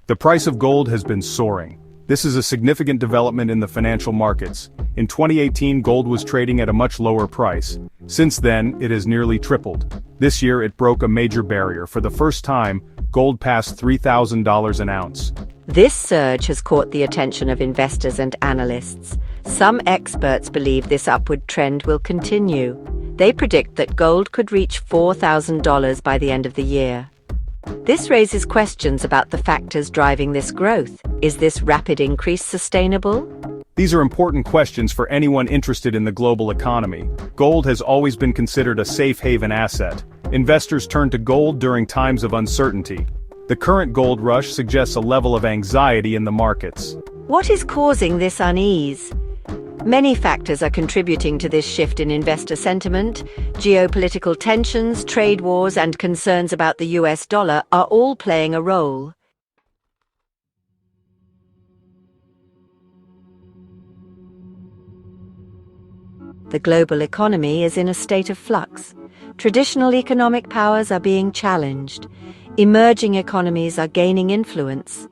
The price of gold has been soaring. This is a significant development in the financial markets. In 2018, gold was trading at a much lower price. Since then, it has nearly tripled. This year, it broke a major barrier. For the first time, gold passed $3,000 an ounce. This surge has caught the attention of investors and analysts. Some experts believe this upward trend will continue. They predict that gold could reach $4,000 by the end of the year. This raises questions about the factors driving this growth. Is this rapid increase sustainable? These are important questions for anyone interested in the global economy. Gold has always been considered a safe haven asset. Investors turn to gold during times of uncertainty. The current gold rush suggests a level of anxiety in the markets. What is causing this unease? Many factors are contributing to this shift in investor sentiment. Geopolitical tensions, trade wars, and concerns about the US dollar are all playing a role. The global economy is in a state of flux. Traditional economic powers are being challenged. Emerging economies are gaining influence.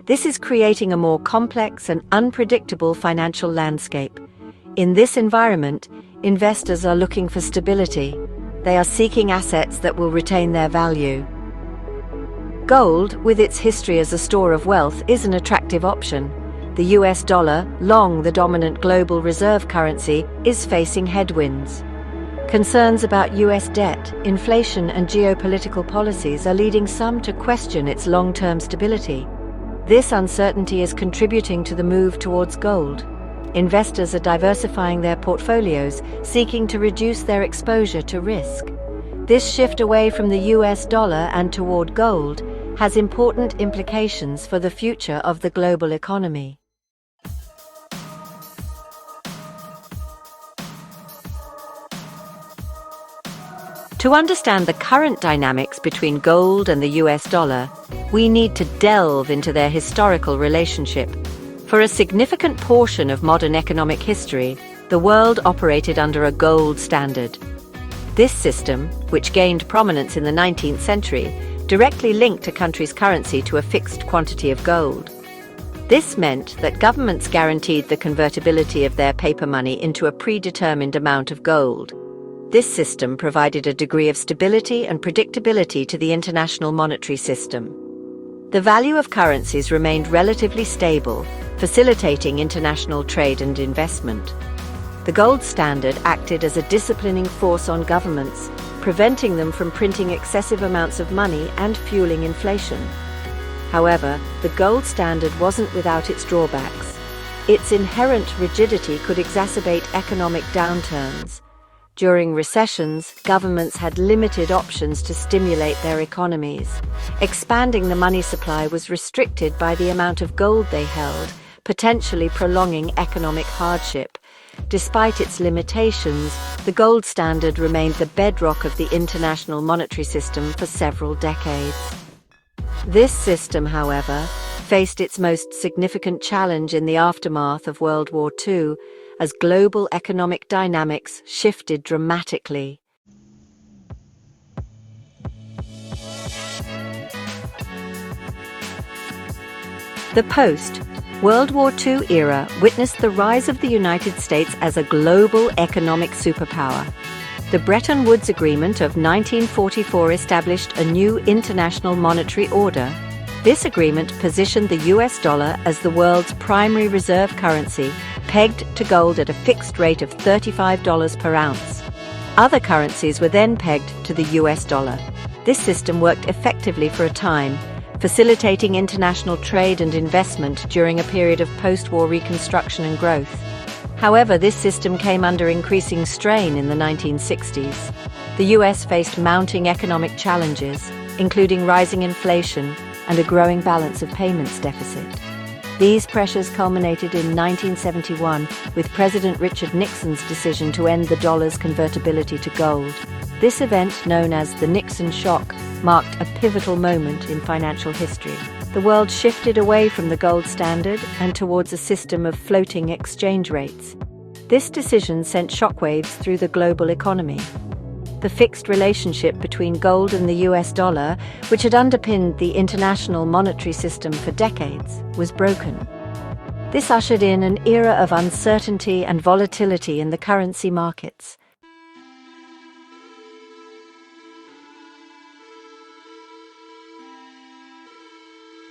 This is creating a more complex and unpredictable financial landscape. In this environment, investors are looking for stability. They are seeking assets that will retain their value. Gold, with its history as a store of wealth, is an attractive option. The US dollar, long the dominant global reserve currency, is facing headwinds. Concerns about US debt, inflation, and geopolitical policies are leading some to question its long-term stability. This uncertainty is contributing to the move towards gold. Investors are diversifying their portfolios, seeking to reduce their exposure to risk. This shift away from the US dollar and toward gold has important implications for the future of the global economy. To understand the current dynamics between gold and the US dollar, we need to delve into their historical relationship. For a significant portion of modern economic history, the world operated under a gold standard. This system, which gained prominence in the 19th century, directly linked a country's currency to a fixed quantity of gold. This meant that governments guaranteed the convertibility of their paper money into a predetermined amount of gold. This system provided a degree of stability and predictability to the international monetary system. The value of currencies remained relatively stable, facilitating international trade and investment. The gold standard acted as a disciplining force on governments, preventing them from printing excessive amounts of money and fueling inflation. However, the gold standard wasn't without its drawbacks. Its inherent rigidity could exacerbate economic downturns. During recessions, governments had limited options to stimulate their economies. Expanding the money supply was restricted by the amount of gold they held, potentially prolonging economic hardship. Despite its limitations, the gold standard remained the bedrock of the international monetary system for several decades. This system, however, faced its most significant challenge in the aftermath of World War II, as global economic dynamics shifted dramatically. The post-World War II era witnessed the rise of the United States as a global economic superpower. The Bretton Woods Agreement of 1944 established a new international monetary order. This agreement positioned the US dollar as the world's primary reserve currency, pegged to gold at a fixed rate of $35 per ounce. Other currencies were then pegged to the US dollar. This system worked effectively for a time, facilitating international trade and investment during a period of post-war reconstruction and growth. However, this system came under increasing strain in the 1960s. The US faced mounting economic challenges, including rising inflation and a growing balance of payments deficit. These pressures culminated in 1971 with President Richard Nixon's decision to end the dollar's convertibility to gold. This event, known as the Nixon shock, marked a pivotal moment in financial history. The world shifted away from the gold standard and towards a system of floating exchange rates. This decision sent shockwaves through the global economy. the fixed relationship between gold and the US dollar, which had underpinned the international monetary system for decades, was broken. This ushered in an era of uncertainty and volatility in the currency markets.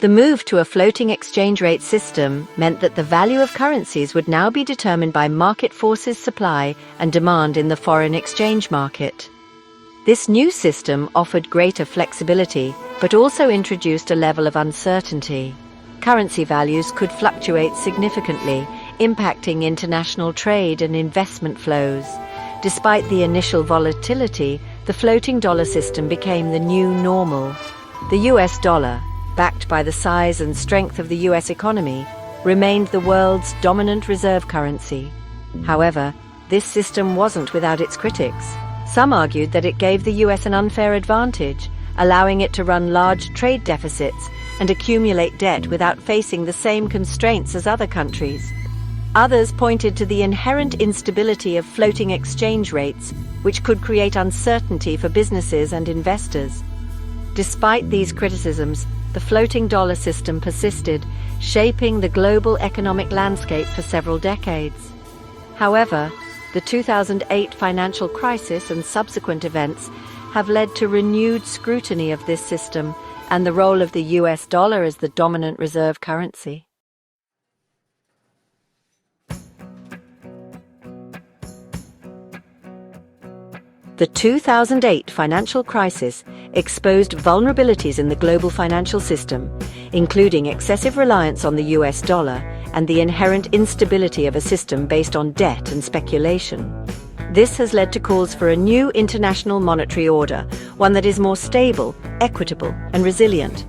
The move to a floating exchange rate system meant that the value of currencies would now be determined by market forces, supply and demand in the foreign exchange market. This new system offered greater flexibility, but also introduced a level of uncertainty. Currency values could fluctuate significantly, impacting international trade and investment flows. Despite the initial volatility, the floating dollar system became the new normal. The US dollar, backed by the size and strength of the US economy, remained the world's dominant reserve currency. However, this system wasn't without its critics. Some argued that it gave the US an unfair advantage, allowing it to run large trade deficits and accumulate debt without facing the same constraints as other countries. Others pointed to the inherent instability of floating exchange rates, which could create uncertainty for businesses and investors. Despite these criticisms, the floating dollar system persisted, shaping the global economic landscape for several decades. However, the 2008 financial crisis and subsequent events have led to renewed scrutiny of this system and the role of the US dollar as the dominant reserve currency. The 2008 financial crisis exposed vulnerabilities in the global financial system, including excessive reliance on the US dollar and the inherent instability of a system based on debt and speculation. This has led to calls for a new international monetary order, one that is more stable, equitable, and resilient.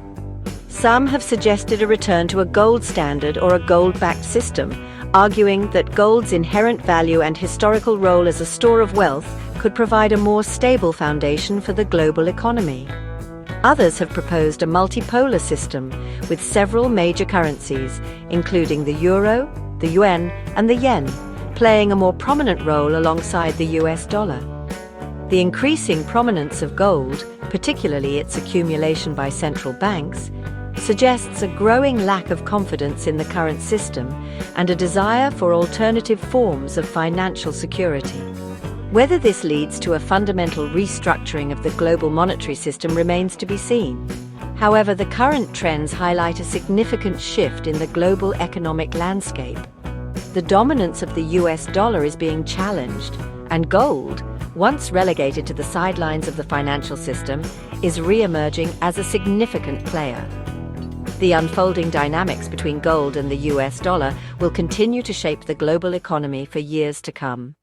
Some have suggested a return to a gold standard or a gold-backed system, arguing that gold's inherent value and historical role as a store of wealth could provide a more stable foundation for the global economy. Others have proposed a multipolar system with several major currencies, including the euro, the yuan, and the yen, playing a more prominent role alongside the US dollar. The increasing prominence of gold, particularly its accumulation by central banks, suggests a growing lack of confidence in the current system and a desire for alternative forms of financial security. Whether this leads to a fundamental restructuring of the global monetary system remains to be seen. However, the current trends highlight a significant shift in the global economic landscape. The dominance of the US dollar is being challenged, and gold, once relegated to the sidelines of the financial system, is re-emerging as a significant player. The unfolding dynamics between gold and the US dollar will continue to shape the global economy for years to come.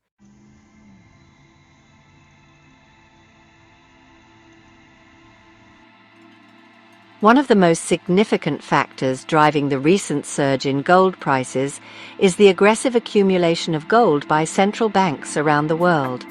One of the most significant factors driving the recent surge in gold prices is the aggressive accumulation of gold by central banks around the world.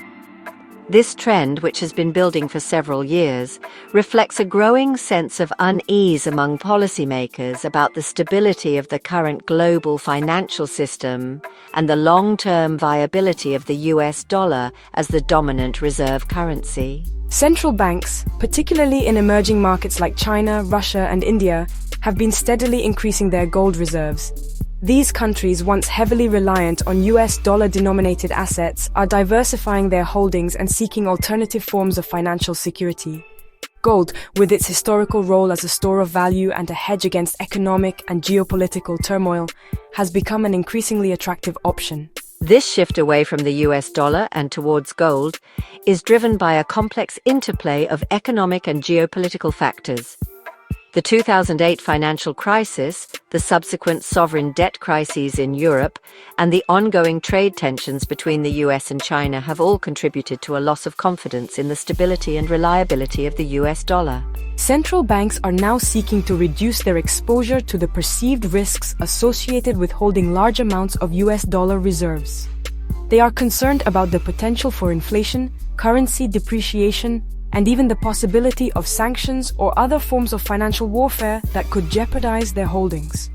This trend, which has been building for several years, reflects a growing sense of unease among policymakers about the stability of the current global financial system and the long-term viability of the US dollar as the dominant reserve currency. Central banks, particularly in emerging markets like China, Russia, and India, have been steadily increasing their gold reserves. These countries, once heavily reliant on US dollar-denominated assets, are diversifying their holdings and seeking alternative forms of financial security. Gold, with its historical role as a store of value and a hedge against economic and geopolitical turmoil, has become an increasingly attractive option. This shift away from the US dollar and towards gold is driven by a complex interplay of economic and geopolitical factors. The 2008 financial crisis, the subsequent sovereign debt crises in Europe, and the ongoing trade tensions between the US and China have all contributed to a loss of confidence in the stability and reliability of the US dollar. Central banks are now seeking to reduce their exposure to the perceived risks associated with holding large amounts of US dollar reserves. They are concerned about the potential for inflation, currency depreciation, and even the possibility of sanctions or other forms of financial warfare that could jeopardize their holdings.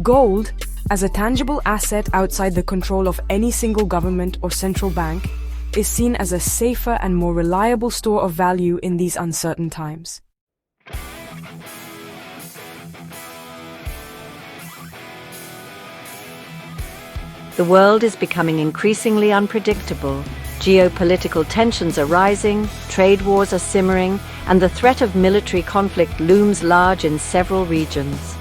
Gold, as a tangible asset outside the control of any single government or central bank, is seen as a safer and more reliable store of value in these uncertain times. The world is becoming increasingly unpredictable. Geopolitical tensions are rising, trade wars are simmering, and the threat of military conflict looms large in several regions.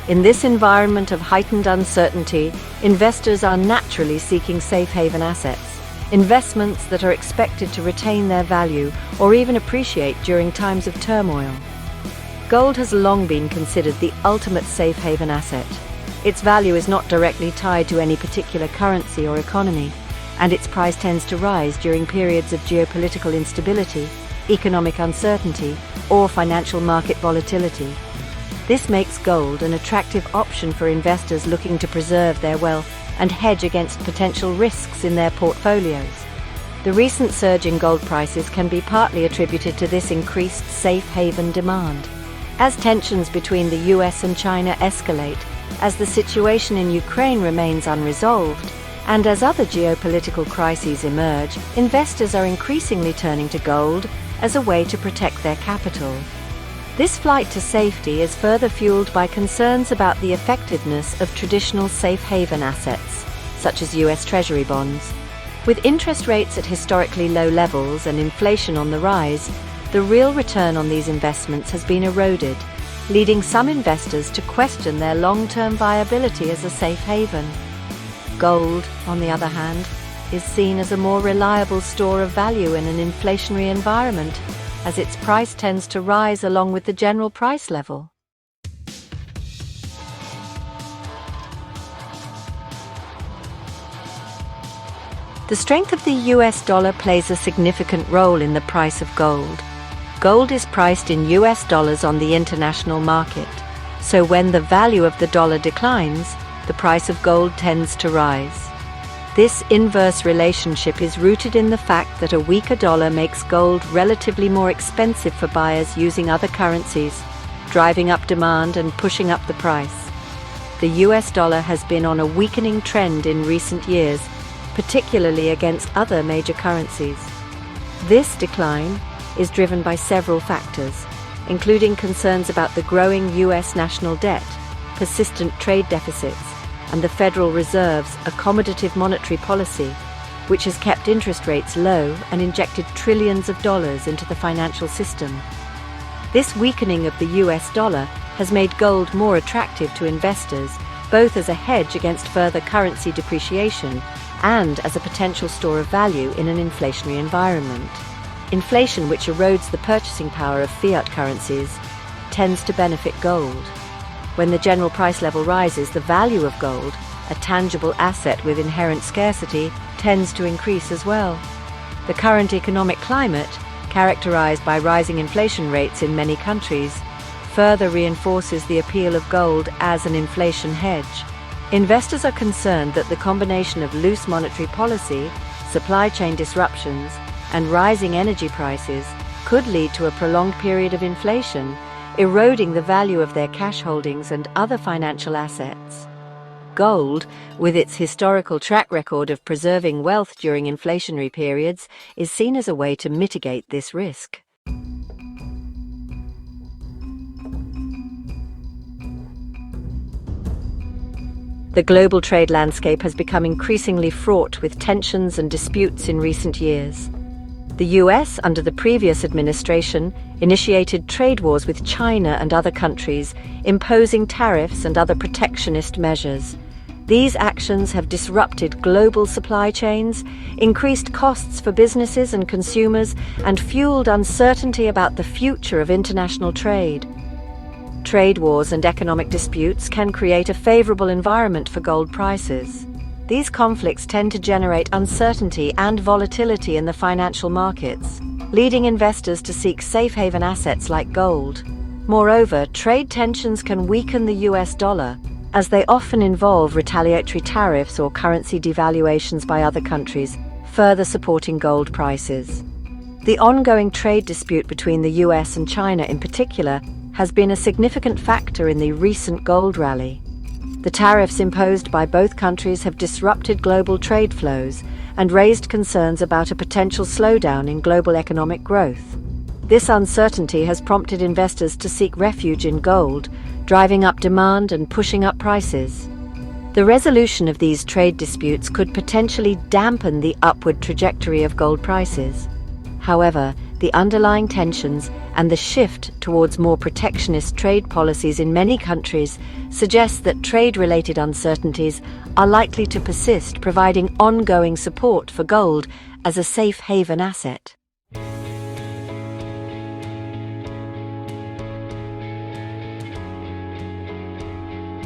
In this environment of heightened uncertainty, investors are naturally seeking safe haven assets, investments that are expected to retain their value or even appreciate during times of turmoil. Gold has long been considered the ultimate safe haven asset. Its value is not directly tied to any particular currency or economy, and its price tends to rise during periods of geopolitical instability, economic uncertainty, or financial market volatility. This makes gold an attractive option for investors looking to preserve their wealth and hedge against potential risks in their portfolios. The recent surge in gold prices can be partly attributed to this increased safe haven demand. As tensions between the US and China escalate, as the situation in Ukraine remains unresolved, and as other geopolitical crises emerge, investors are increasingly turning to gold as a way to protect their capital. This flight to safety is further fueled by concerns about the effectiveness of traditional safe haven assets, such as US Treasury bonds. With interest rates at historically low levels and inflation on the rise, the real return on these investments has been eroded, leading some investors to question their long-term viability as a safe haven. Gold, on the other hand, is seen as a more reliable store of value in an inflationary environment, as its price tends to rise along with the general price level. The strength of the US dollar plays a significant role in the price of gold. Gold is priced in US dollars on the international market, so when the value of the dollar declines, the price of gold tends to rise. This inverse relationship is rooted in the fact that a weaker dollar makes gold relatively more expensive for buyers using other currencies, driving up demand and pushing up the price. The US dollar has been on a weakening trend in recent years, particularly against other major currencies. This decline is driven by several factors, including concerns about the growing US national debt, persistent trade deficits, and the Federal Reserve's accommodative monetary policy, which has kept interest rates low and injected trillions of dollars into the financial system. This weakening of the US dollar has made gold more attractive to investors, both as a hedge against further currency depreciation and as a potential store of value in an inflationary environment. Inflation, which erodes the purchasing power of fiat currencies, tends to benefit gold. When the general price level rises, the value of gold, a tangible asset with inherent scarcity, tends to increase as well. The current economic climate, characterized by rising inflation rates in many countries, further reinforces the appeal of gold as an inflation hedge. Investors are concerned that the combination of loose monetary policy, supply chain disruptions, and rising energy prices could lead to a prolonged period of inflation, eroding the value of their cash holdings and other financial assets. Gold, with its historical track record of preserving wealth during inflationary periods, is seen as a way to mitigate this risk. The global trade landscape has become increasingly fraught with tensions and disputes in recent years. The US, under the previous administration, initiated trade wars with China and other countries, imposing tariffs and other protectionist measures. These actions have disrupted global supply chains, increased costs for businesses and consumers, and fueled uncertainty about the future of international trade. Trade wars and economic disputes can create a favorable environment for gold prices. These conflicts tend to generate uncertainty and volatility in the financial markets, leading investors to seek safe haven assets like gold. Moreover, trade tensions can weaken the US dollar, as they often involve retaliatory tariffs or currency devaluations by other countries, further supporting gold prices. The ongoing trade dispute between the US and China in particular has been a significant factor in the recent gold rally. The tariffs imposed by both countries have disrupted global trade flows and raised concerns about a potential slowdown in global economic growth. This uncertainty has prompted investors to seek refuge in gold, driving up demand and pushing up prices. The resolution of these trade disputes could potentially dampen the upward trajectory of gold prices. However, the underlying tensions and the shift towards more protectionist trade policies in many countries suggests that trade-related uncertainties are likely to persist, providing ongoing support for gold as a safe haven asset.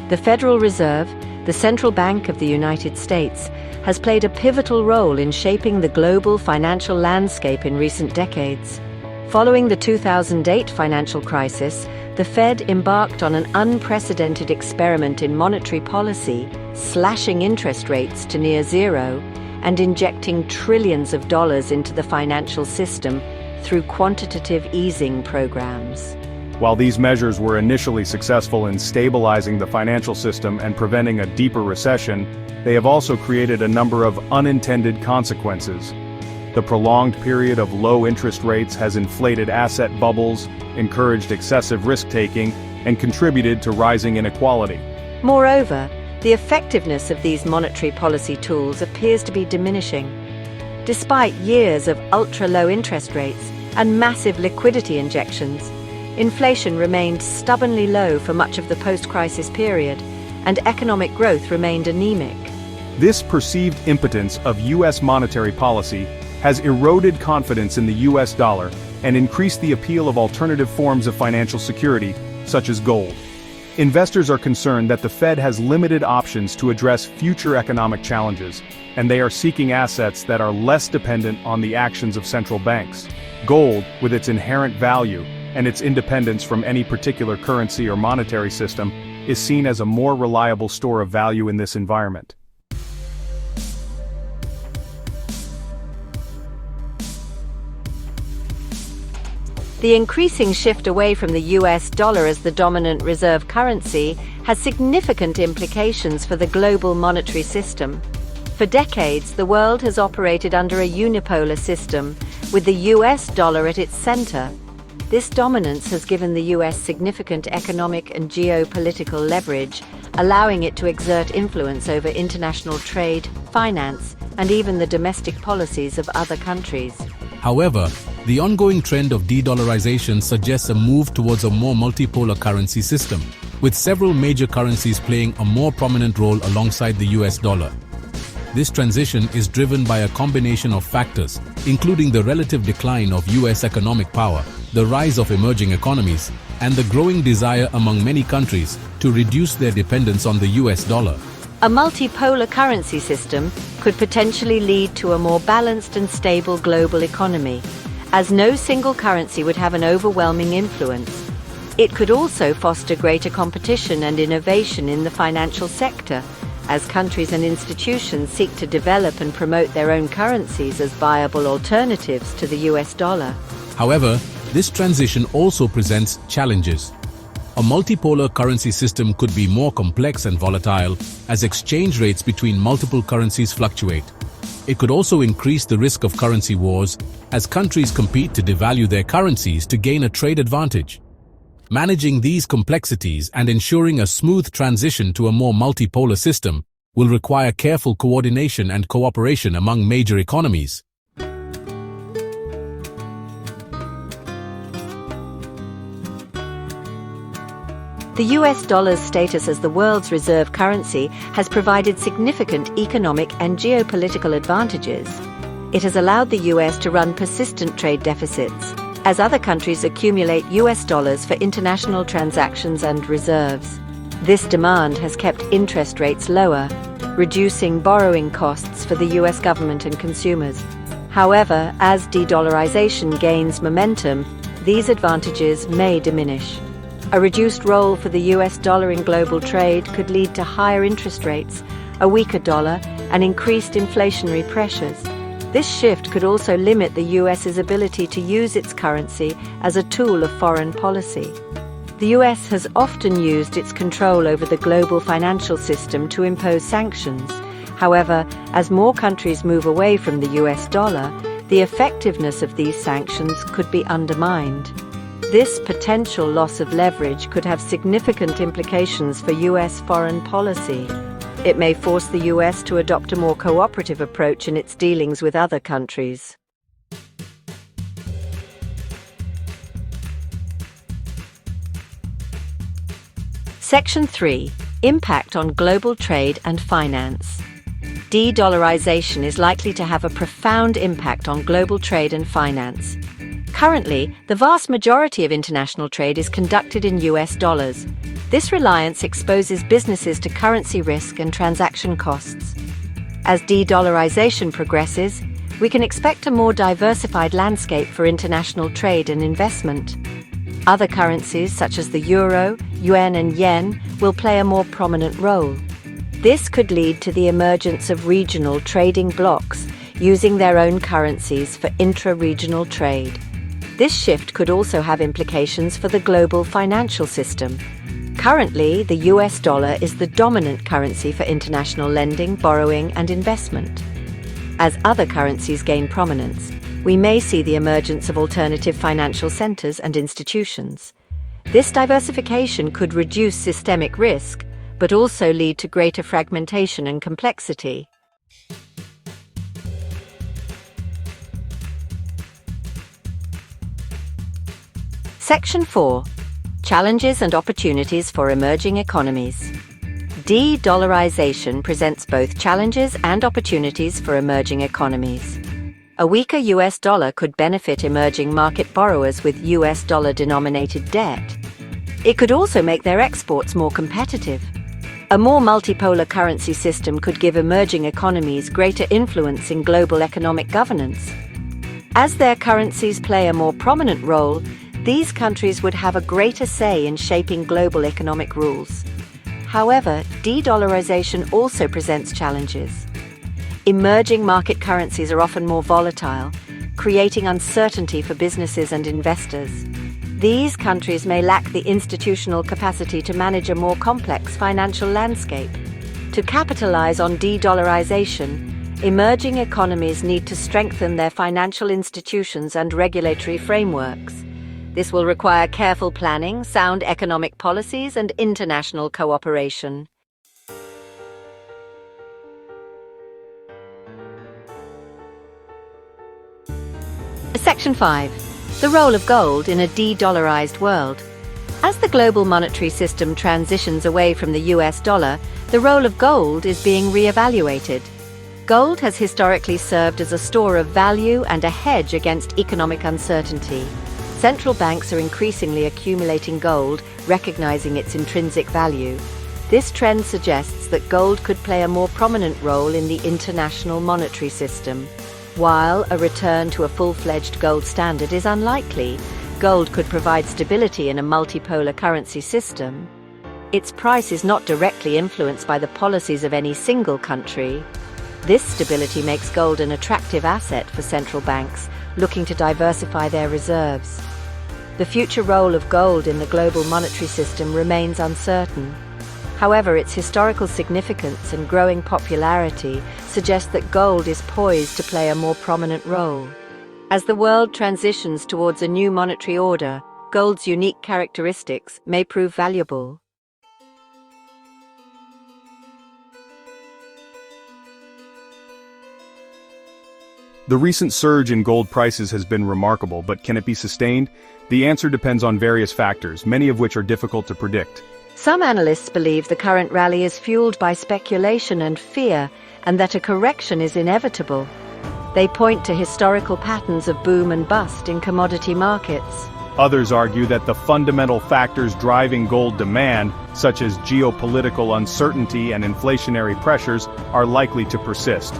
The Federal Reserve, the central bank of the United States, has played a pivotal role in shaping the global financial landscape in recent decades. Following the 2008 financial crisis, the Fed embarked on an unprecedented experiment in monetary policy, slashing interest rates to near zero and injecting trillions of dollars into the financial system through quantitative easing programs. While these measures were initially successful in stabilizing the financial system and preventing a deeper recession, they have also created a number of unintended consequences. The prolonged period of low interest rates has inflated asset bubbles, encouraged excessive risk-taking, and contributed to rising inequality. Moreover, the effectiveness of these monetary policy tools appears to be diminishing. Despite years of ultra-low interest rates and massive liquidity injections, inflation remained stubbornly low for much of the post-crisis period, and economic growth remained anemic. This perceived impotence of U.S. monetary policy has eroded confidence in the U.S. dollar and increased the appeal of alternative forms of financial security, such as gold. Investors are concerned that the Fed has limited options to address future economic challenges, and they are seeking assets that are less dependent on the actions of central banks. Gold, with its inherent value and its independence from any particular currency or monetary system, is seen as a more reliable store of value in this environment. The increasing shift away from the US dollar as the dominant reserve currency has significant implications for the global monetary system. For decades, the world has operated under a unipolar system, with the US dollar at its center. This dominance has given the US significant economic and geopolitical leverage, allowing it to exert influence over international trade, finance, and even the domestic policies of other countries. However, the ongoing trend of de-dollarization suggests a move towards a more multipolar currency system, with several major currencies playing a more prominent role alongside the US dollar. This transition is driven by a combination of factors, including the relative decline of US economic power, the rise of emerging economies, and the growing desire among many countries to reduce their dependence on the US dollar. A multipolar currency system could potentially lead to a more balanced and stable global economy, as no single currency would have an overwhelming influence. It could also foster greater competition and innovation in the financial sector, as countries and institutions seek to develop and promote their own currencies as viable alternatives to the US dollar. However, this transition also presents challenges. A multipolar currency system could be more complex and volatile as exchange rates between multiple currencies fluctuate. It could also increase the risk of currency wars as countries compete to devalue their currencies to gain a trade advantage. Managing these complexities and ensuring a smooth transition to a more multipolar system will require careful coordination and cooperation among major economies. The US dollar's status as the world's reserve currency has provided significant economic and geopolitical advantages. It has allowed the US to run persistent trade deficits, as other countries accumulate US dollars for international transactions and reserves. This demand has kept interest rates lower, reducing borrowing costs for the US government and consumers. However, as de-dollarization gains momentum, these advantages may diminish. A reduced role for the US dollar in global trade could lead to higher interest rates, a weaker dollar, and increased inflationary pressures. This shift could also limit the US's ability to use its currency as a tool of foreign policy. The US has often used its control over the global financial system to impose sanctions. However, as more countries move away from the US dollar, the effectiveness of these sanctions could be undermined. This potential loss of leverage could have significant implications for US foreign policy. It may force the US to adopt a more cooperative approach in its dealings with other countries. Section 3. Impact on global trade and finance. De-dollarization is likely to have a profound impact on global trade and finance. Currently, the vast majority of international trade is conducted in US dollars. This reliance exposes businesses to currency risk and transaction costs. As de-dollarization progresses, we can expect a more diversified landscape for international trade and investment. Other currencies, such as the euro, yuan, and yen, will play a more prominent role. This could lead to the emergence of regional trading blocs using their own currencies for intra-regional trade. This shift could also have implications for the global financial system. Currently, the US dollar is the dominant currency for international lending, borrowing, and investment. As other currencies gain prominence, we may see the emergence of alternative financial centers and institutions. This diversification could reduce systemic risk, but also lead to greater fragmentation and complexity. Section 4. Challenges and opportunities for emerging economies. De-dollarization presents both challenges and opportunities for emerging economies. A weaker US dollar could benefit emerging market borrowers with US dollar-denominated debt. It could also make their exports more competitive. A more multipolar currency system could give emerging economies greater influence in global economic governance. As their currencies play a more prominent role, these countries would have a greater say in shaping global economic rules. However, de-dollarization also presents challenges. Emerging market currencies are often more volatile, creating uncertainty for businesses and investors. These countries may lack the institutional capacity to manage a more complex financial landscape. To capitalize on de-dollarization, emerging economies need to strengthen their financial institutions and regulatory frameworks. This will require careful planning, sound economic policies, and international cooperation. Section 5. The role of gold in a de-dollarized world. As the global monetary system transitions away from the US dollar, the role of gold is being re-evaluated. Gold has historically served as a store of value and a hedge against economic uncertainty. Central banks are increasingly accumulating gold, recognizing its intrinsic value. This trend suggests that gold could play a more prominent role in the international monetary system. While a return to a full-fledged gold standard is unlikely, gold could provide stability in a multipolar currency system. Its price is not directly influenced by the policies of any single country. This stability makes gold an attractive asset for central banks looking to diversify their reserves. The future role of gold in the global monetary system remains uncertain. However, its historical significance and growing popularity suggest that gold is poised to play a more prominent role. As the world transitions towards a new monetary order, gold's unique characteristics may prove valuable. The recent surge in gold prices has been remarkable, but can it be sustained? The answer depends on various factors, many of which are difficult to predict. Some analysts believe the current rally is fueled by speculation and fear, and that a correction is inevitable. They point to historical patterns of boom and bust in commodity markets. Others argue that the fundamental factors driving gold demand, such as geopolitical uncertainty and inflationary pressures, are likely to persist.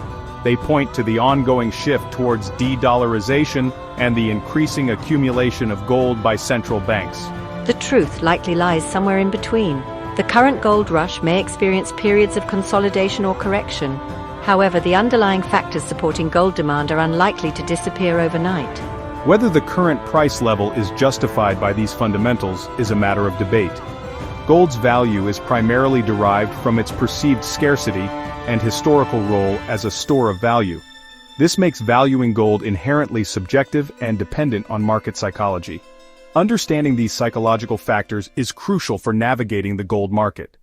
They point to the ongoing shift towards de-dollarization and the increasing accumulation of gold by central banks. The truth likely lies somewhere in between. The current gold rush may experience periods of consolidation or correction. However, the underlying factors supporting gold demand are unlikely to disappear overnight. Whether the current price level is justified by these fundamentals is a matter of debate. Gold's value is primarily derived from its perceived scarcity and historical role as a store of value. This makes valuing gold inherently subjective and dependent on market psychology. Understanding these psychological factors is crucial for navigating the gold market.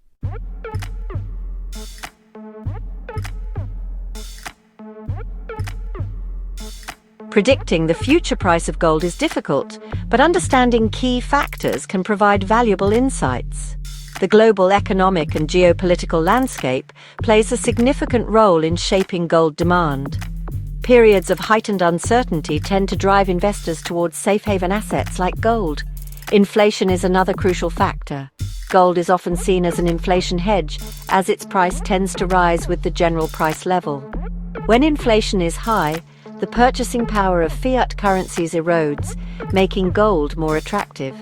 Predicting the future price of gold is difficult, but understanding key factors can provide valuable insights. The global economic and geopolitical landscape plays a significant role in shaping gold demand. Periods of heightened uncertainty tend to drive investors towards safe haven assets like gold. Inflation is another crucial factor. Gold is often seen as an inflation hedge, as its price tends to rise with the general price level. When inflation is high, the purchasing power of fiat currencies erodes, making gold more attractive.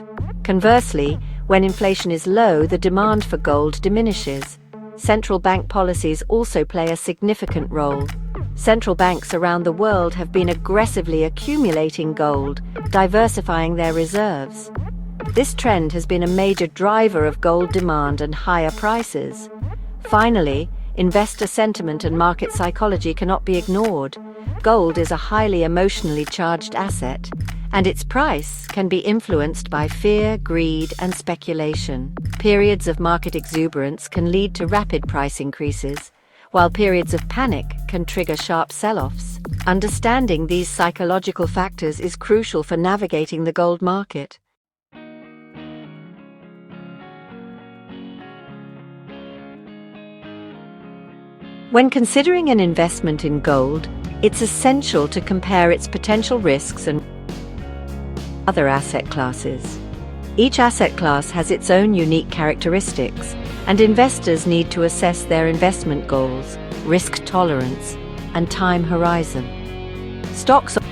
Conversely, when inflation is low, the demand for gold diminishes. Central bank policies also play a significant role. Central banks around the world have been aggressively accumulating gold, diversifying their reserves. This trend has been a major driver of gold demand and higher prices. Finally, investor sentiment and market psychology cannot be ignored. Gold is a highly emotionally charged asset, and its price can be influenced by fear, greed, and speculation. Periods of market exuberance can lead to rapid price increases, while periods of panic can trigger sharp sell-offs. Understanding these psychological factors is crucial for navigating the gold market. When considering an investment in gold, it's essential to compare its potential risks and other asset classes. Each asset class has its own unique characteristics, and investors need to assess their investment goals, risk tolerance, and time horizon. Stocks offer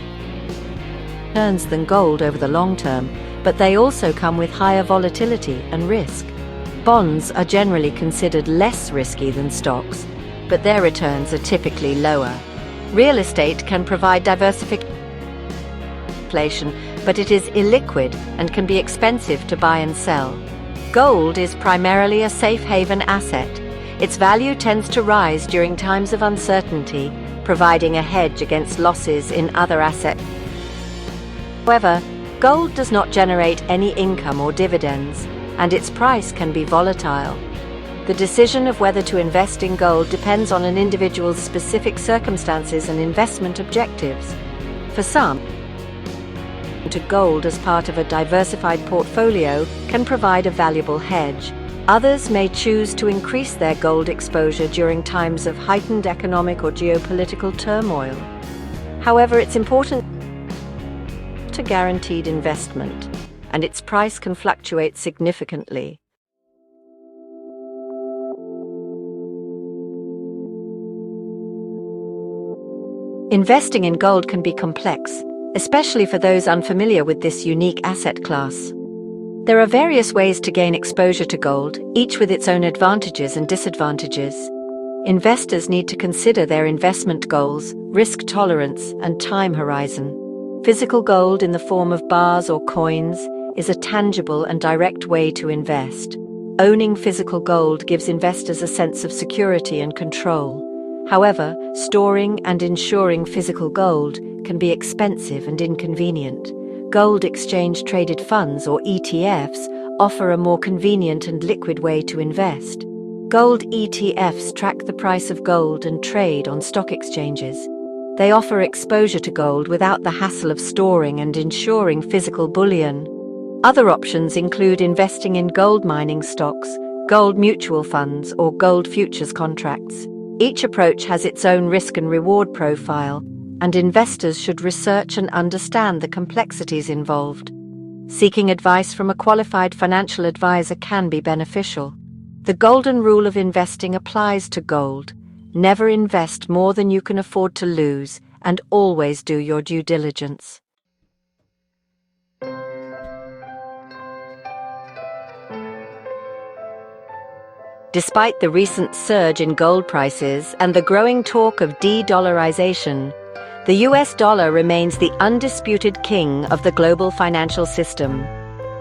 returns than gold over the long term, but they also come with higher volatility and risk. Bonds are generally considered less risky than stocks, but their returns are typically lower. Real estate can provide diversification, but it is illiquid and can be expensive to buy and sell. Gold is primarily a safe haven asset. Its value tends to rise during times of uncertainty, providing a hedge against losses in other assets. However, gold does not generate any income or dividends, and its price can be volatile. The decision of whether to invest in gold depends on an individual's specific circumstances and investment objectives. For some, to gold as part of a diversified portfolio can provide a valuable hedge. Others may choose to increase their gold exposure during times of heightened economic or geopolitical turmoil. However, it's important to guaranteed investment, and its price can fluctuate significantly. Investing in gold can be complex, especially for those unfamiliar with this unique asset class. There are various ways to gain exposure to gold, each with its own advantages and disadvantages. Investors need to consider their investment goals, risk tolerance, and time horizon. Physical gold in the form of bars or coins is a tangible and direct way to invest. Owning physical gold gives investors a sense of security and control. However, storing and insuring physical gold can be expensive and inconvenient. Gold exchange-traded funds, or ETFs, offer a more convenient and liquid way to invest. Gold ETFs track the price of gold and trade on stock exchanges. They offer exposure to gold without the hassle of storing and insuring physical bullion. Other options include investing in gold mining stocks, gold mutual funds, or gold futures contracts. Each approach has its own risk and reward profile, and investors should research and understand the complexities involved. Seeking advice from a qualified financial advisor can be beneficial. The golden rule of investing applies to gold. Never invest more than you can afford to lose, and always do your due diligence. Despite the recent surge in gold prices and the growing talk of de-dollarization, The US dollar remains the undisputed king of the global financial system.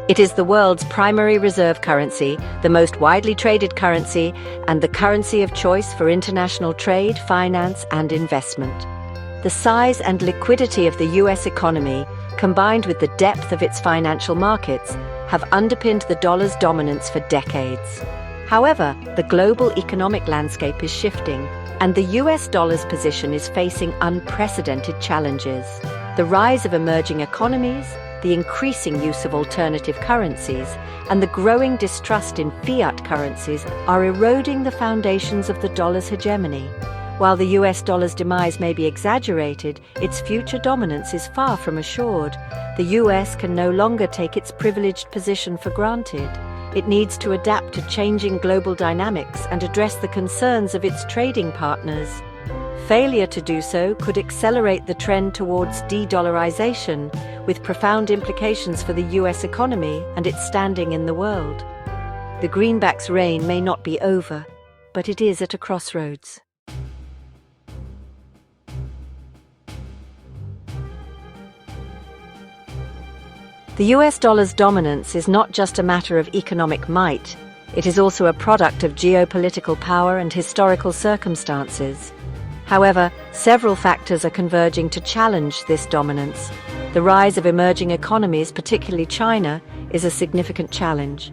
It is the world's primary reserve currency, the most widely traded currency, and the currency of choice for international trade, finance, and investment. The size and liquidity of the US economy, combined with the depth of its financial markets, have underpinned the dollar's dominance for decades. However, the global economic landscape is shifting, and the US dollar's position is facing unprecedented challenges. The rise of emerging economies, the increasing use of alternative currencies, and the growing distrust in fiat currencies are eroding the foundations of the dollar's hegemony. While the US dollar's demise may be exaggerated, its future dominance is far from assured. The US can no longer take its privileged position for granted. It needs to adapt to changing global dynamics and address the concerns of its trading partners. Failure to do so could accelerate the trend towards de-dollarization, with profound implications for the US economy and its standing in the world. The Greenback's reign may not be over, but it is at a crossroads. The US dollar's dominance is not just a matter of economic might, it is also a product of geopolitical power and historical circumstances. However, several factors are converging to challenge this dominance. The rise of emerging economies, particularly China, is a significant challenge.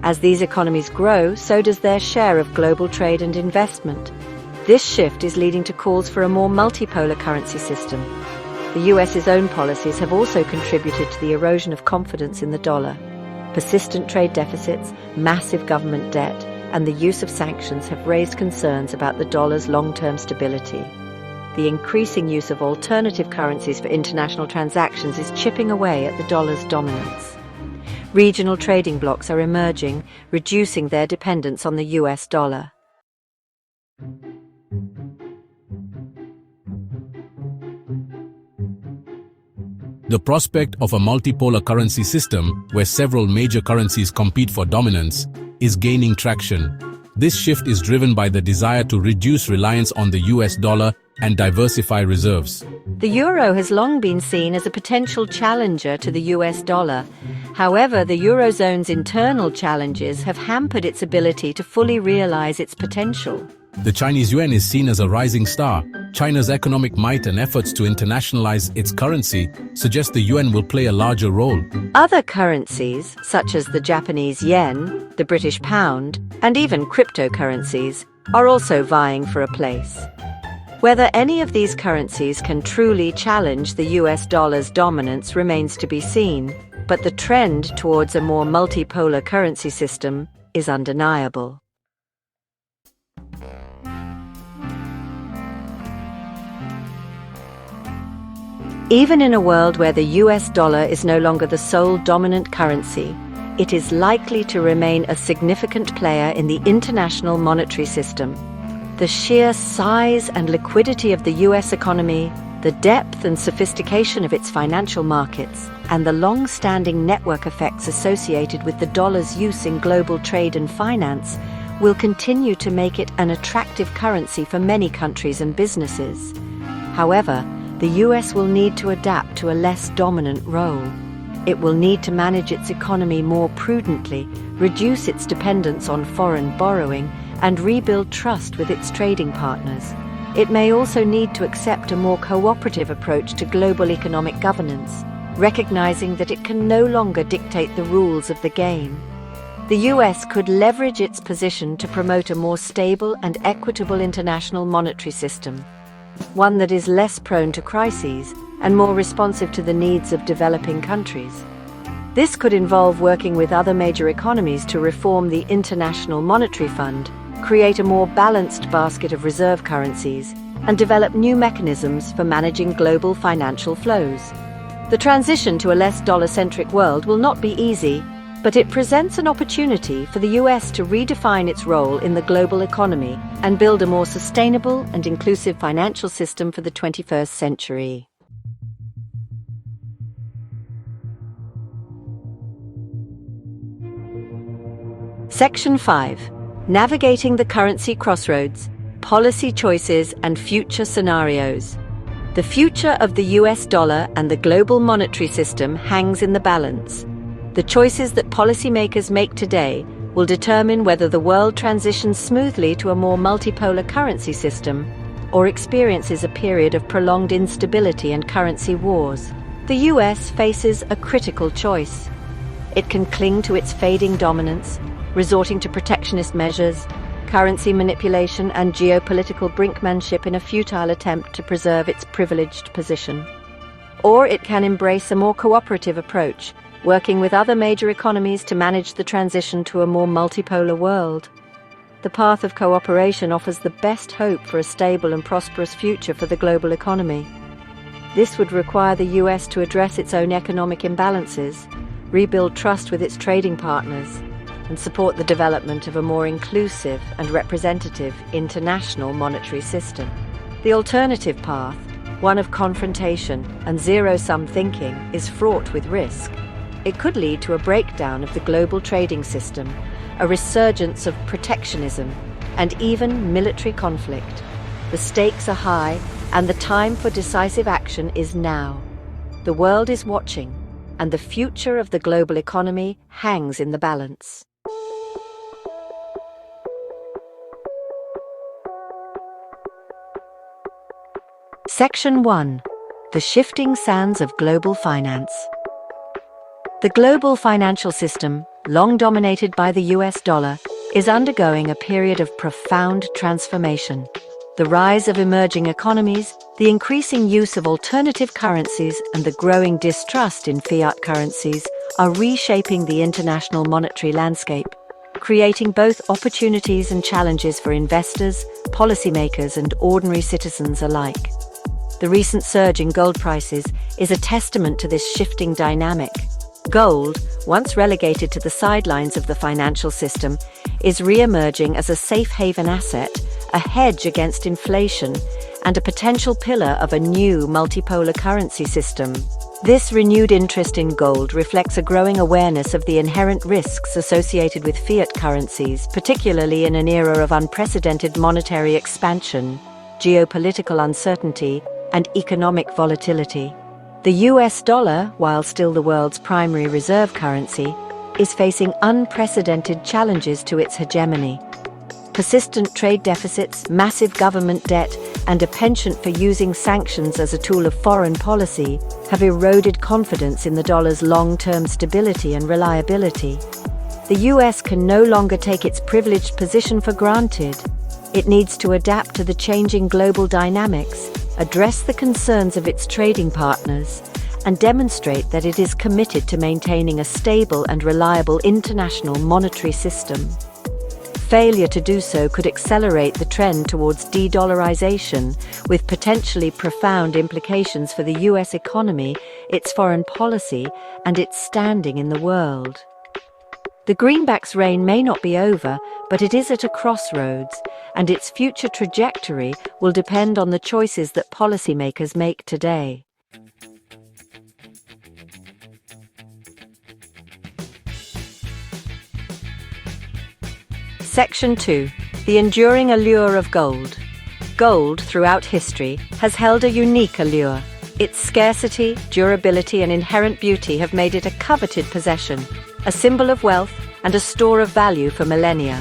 As these economies grow, so does their share of global trade and investment. This shift is leading to calls for a more multipolar currency system. The US's own policies have also contributed to the erosion of confidence in the dollar. Persistent trade deficits, massive government debt, and the use of sanctions have raised concerns about the dollar's long-term stability. The increasing use of alternative currencies for international transactions is chipping away at the dollar's dominance. Regional trading blocs are emerging, reducing their dependence on the US dollar. The prospect of a multipolar currency system, where several major currencies compete for dominance, is gaining traction. This shift is driven by the desire to reduce reliance on the US dollar and diversify reserves. The euro has long been seen as a potential challenger to the US dollar. However, the eurozone's internal challenges have hampered its ability to fully realize its potential. The Chinese yuan is seen as a rising star. China's economic might and efforts to internationalize its currency suggest the yuan will play a larger role. Other currencies, such as the Japanese yen, the British pound, and even cryptocurrencies, are also vying for a place. Whether any of these currencies can truly challenge the US dollar's dominance remains to be seen, but the trend towards a more multipolar currency system is undeniable. Even in a world where the US dollar is no longer the sole dominant currency, it is likely to remain a significant player in the international monetary system. The sheer size and liquidity of the US economy, the depth and sophistication of its financial markets, and the long-standing network effects associated with the dollar's use in global trade and finance will continue to make it an attractive currency for many countries and businesses. However, the US will need to adapt to a less dominant role. It will need to manage its economy more prudently, reduce its dependence on foreign borrowing, and rebuild trust with its trading partners. It may also need to accept a more cooperative approach to global economic governance, recognizing that it can no longer dictate the rules of the game. The US could leverage its position to promote a more stable and equitable international monetary system, one that is less prone to crises and more responsive to the needs of developing countries. This could involve working with other major economies to reform the International Monetary Fund, create a more balanced basket of reserve currencies, and develop new mechanisms for managing global financial flows. The transition to a less dollar-centric world will not be easy, but it presents an opportunity for the US to redefine its role in the global economy and build a more sustainable and inclusive financial system for the 21st century. Section 5. Navigating the Currency Crossroads, Policy Choices and Future Scenarios. The future of the US dollar and the global monetary system hangs in the balance. The choices that policymakers make today will determine whether the world transitions smoothly to a more multipolar currency system or experiences a period of prolonged instability and currency wars. The US faces a critical choice. It can cling to its fading dominance, resorting to protectionist measures, currency manipulation, and geopolitical brinkmanship in a futile attempt to preserve its privileged position. Or it can embrace a more cooperative approach, working with other major economies to manage the transition to a more multipolar world. The path of cooperation offers the best hope for a stable and prosperous future for the global economy. This would require the US to address its own economic imbalances, rebuild trust with its trading partners, and support the development of a more inclusive and representative international monetary system. The alternative path, one of confrontation and zero-sum thinking, is fraught with risk. It could lead to a breakdown of the global trading system, a resurgence of protectionism, and even military conflict. The stakes are high, and the time for decisive action is now. The world is watching, and the future of the global economy hangs in the balance. Section 1. The Shifting Sands of Global Finance. The global financial system, long dominated by the US dollar, is undergoing a period of profound transformation. The rise of emerging economies, the increasing use of alternative currencies, and the growing distrust in fiat currencies are reshaping the international monetary landscape, creating both opportunities and challenges for investors, policymakers, and ordinary citizens alike. The recent surge in gold prices is a testament to this shifting dynamic. Gold, once relegated to the sidelines of the financial system, is re-emerging as a safe haven asset, a hedge against inflation, and a potential pillar of a new multipolar currency system. This renewed interest in gold reflects a growing awareness of the inherent risks associated with fiat currencies, particularly in an era of unprecedented monetary expansion, geopolitical uncertainty, and economic volatility. The US dollar, while still the world's primary reserve currency, is facing unprecedented challenges to its hegemony. Persistent trade deficits, massive government debt, and a penchant for using sanctions as a tool of foreign policy have eroded confidence in the dollar's long-term stability and reliability. The US can no longer take its privileged position for granted. It needs to adapt to the changing global dynamics, address the concerns of its trading partners, and demonstrate that it is committed to maintaining a stable and reliable international monetary system. Failure to do so could accelerate the trend towards de-dollarization, with potentially profound implications for the US economy, its foreign policy, and its standing in the world. The Greenback's reign may not be over, but it is at a crossroads, and its future trajectory will depend on the choices that policymakers make today. Section 2. The Enduring Allure of Gold. Gold, throughout history, has held a unique allure. Its scarcity, durability, and inherent beauty have made it a coveted possession, a symbol of wealth, and a store of value for millennia.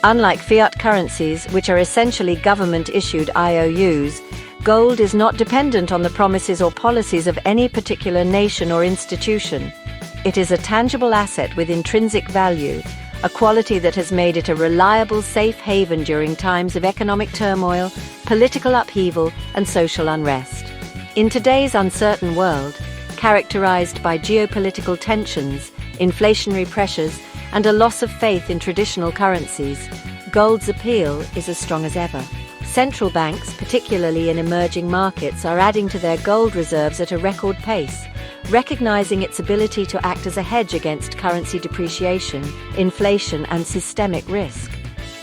Unlike fiat currencies, which are essentially government-issued IOUs, gold is not dependent on the promises or policies of any particular nation or institution. It is a tangible asset with intrinsic value, a quality that has made it a reliable safe haven during times of economic turmoil, political upheaval, and social unrest. In today's uncertain world, characterized by geopolitical tensions, inflationary pressures, and a loss of faith in traditional currencies, gold's appeal is as strong as ever. Central banks, particularly in emerging markets, are adding to their gold reserves at a record pace, recognizing its ability to act as a hedge against currency depreciation, inflation, and systemic risk.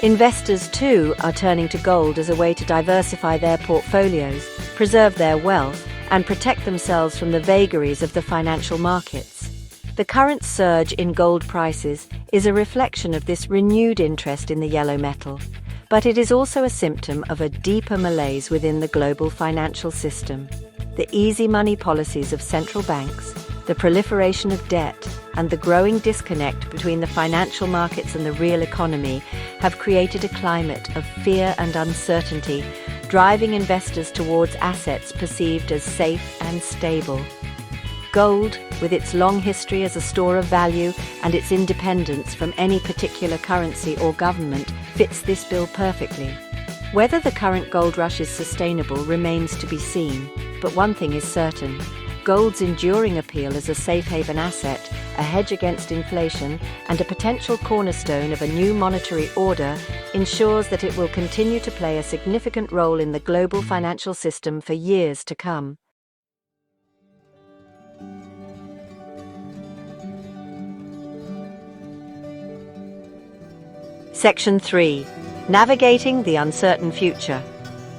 Investors, too, are turning to gold as a way to diversify their portfolios, preserve their wealth, and protect themselves from the vagaries of the financial markets. The current surge in gold prices is a reflection of this renewed interest in the yellow metal. But it is also a symptom of a deeper malaise within the global financial system. The easy money policies of central banks, the proliferation of debt, and the growing disconnect between the financial markets and the real economy have created a climate of fear and uncertainty, driving investors towards assets perceived as safe and stable. Gold, with its long history as a store of value and its independence from any particular currency or government, fits this bill perfectly. Whether the current gold rush is sustainable remains to be seen, but one thing is certain. Gold's enduring appeal as a safe haven asset, a hedge against inflation, and a potential cornerstone of a new monetary order ensures that it will continue to play a significant role in the global financial system for years to come. Section 3. Navigating the uncertain future.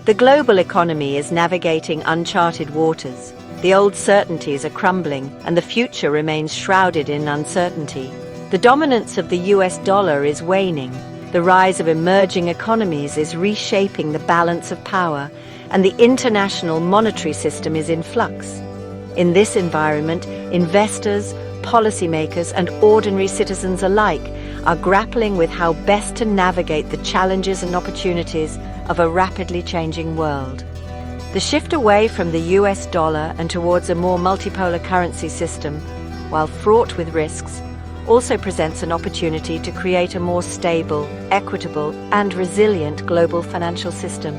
The global economy is navigating uncharted waters. The old certainties are crumbling, and the future remains shrouded in uncertainty. The dominance of the US dollar is waning. The rise of emerging economies is reshaping the balance of power, and the international monetary system is in flux. In this environment, investors, policymakers, and ordinary citizens alike are grappling with how best to navigate the challenges and opportunities of a rapidly changing world. The shift away from the US dollar and towards a more multipolar currency system, while fraught with risks, also presents an opportunity to create a more stable, equitable, and resilient global financial system.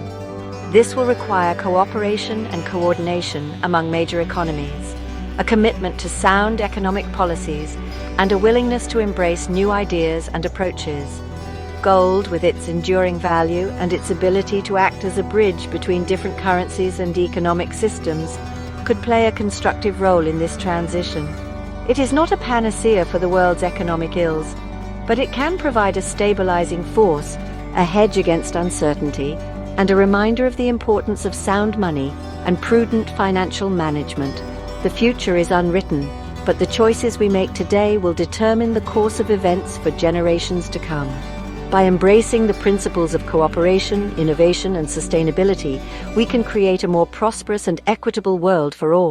This will require cooperation and coordination among major economies, a commitment to sound economic policies, and a willingness to embrace new ideas and approaches. Gold, with its enduring value and its ability to act as a bridge between different currencies and economic systems, could play a constructive role in this transition. It is not a panacea for the world's economic ills, but it can provide a stabilizing force, a hedge against uncertainty, and a reminder of the importance of sound money and prudent financial management. The future is unwritten, but the choices we make today will determine the course of events for generations to come. By embracing the principles of cooperation, innovation, and sustainability, we can create a more prosperous and equitable world for all.